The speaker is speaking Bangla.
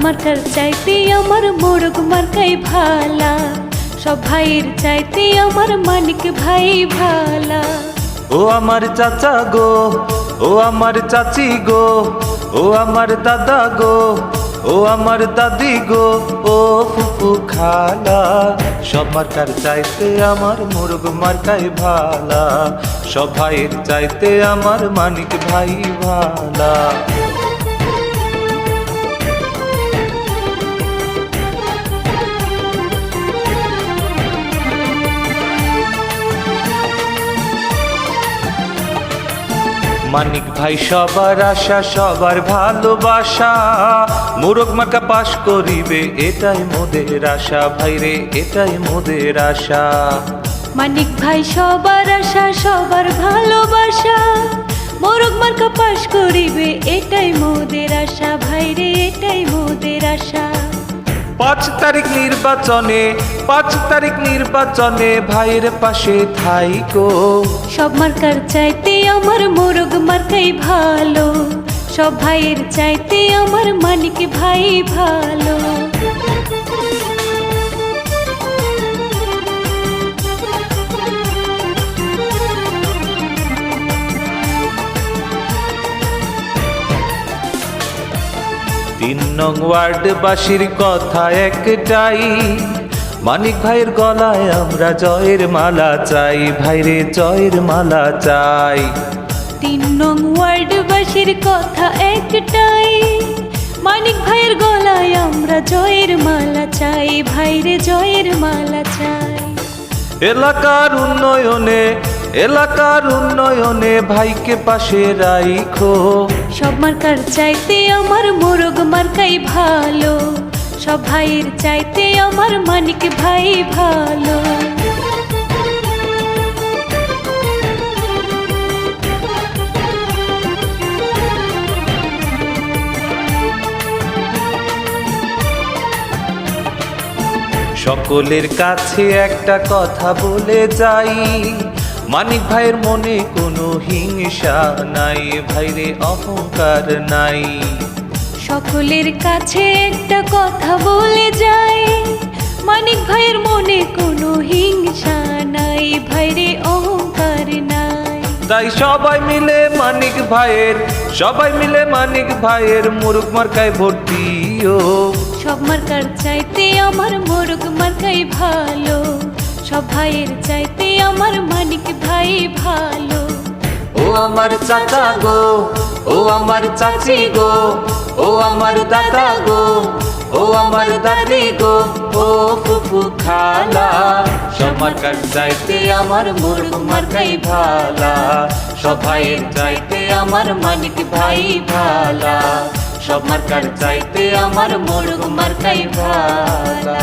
মার্কার চাইতে আমার মোরগ মার্কাই ভালা, সব ভাইয়ের চাইতে আমার মানিক ভাই ভালা। ও আমার চাচা গো, ও আমার চাচি গো, ও আমার দাদা গো, ও আমার দাদি গো, ও ফুফু খালা, সব মার্কার চাইতে আমার মোরগ মার্কাই ভালা, সব ভাইয়ের চাইতে আমার মানিক ভাই ভালা। মানিক ভাই সবার আশা, সবার ভালোবাসা, মোরগ মার্কা পাশ করিবে এটাই মোদের আশা, ভাইরে এটাই মোদের আশা। মানিক ভাই সবার আশা, সবার ভালোবাসা, মোরগ মার্কা পাশ করিবে এটাই মোদের আশা, ভাইরে এটাই মোদের আশা। 5 তারিখ নির্বাচনে, 5 তারিখ নির্বাচনে ভাইয়ের পাশে থাইকো, সব মার্কার চাইতে আমার মোরগ মার্কাই ভালো, সব ভাইয়ের চাইতে আমার মানিক ভাই ভালো। তিন নং ওয়ার্ডবাসীর কথা একটাই, মানিক ভাইয়ের গলায় আমরা জয়ের মালা চাই, ভাইরে জয়ের মালা চাই। 3 নং ওয়ার্ডবাসীর কথা একটাই, মানিক ভাইয়ের গলায় আমরা জয়ের মালা চাই, ভাইরে জয়ের মালা চাই। এলাকার উন্নয়নে, এলাকার উন্নয়নে ভাইকে পাশে রাইখো, সব মার্কার চাইতে আমার মোরগ মার্কাই ভালো, সব ভাইয়ের চাইতে আমার মানিক ভাই ভালো। সকলের কাছে একটা কথা বলে যাই, মানিক ভাইয়ের মনে কোনো হিংসা নাই, ভাইরে অহংকার নাই। সকলের কাছে একটা কথা বলে যাই, মানিক ভাইয়ের মনে কোনো হিংসা নাই, ভাইরে অহংকার নাই। তাই সবাই মিলে মানিক ভাইয়ের, সবাই মিলে মানিক ভাইয়ের মোরগ মার্কায় ভোট দিও, সব মার্কার চাইতে আমার মোরগ মার্কাই ভালো, সব ভাইয়ের চাইতে আমার মানিক ভাই ভালো। ও আমার চাচা গো, ও আমার চাচি গো, ও আমার দাদা গো, ও আমার দাদি গো, ও ফুফু খালা, সব মার্কার চাইতে আমার মোরগ মার্কাই ভালা, সব ভাইয়ের চাইতে আমার মানিক ভাই ভালা, সব মার্কার চাইতে আমার মোরগ মার্কাই ভালা।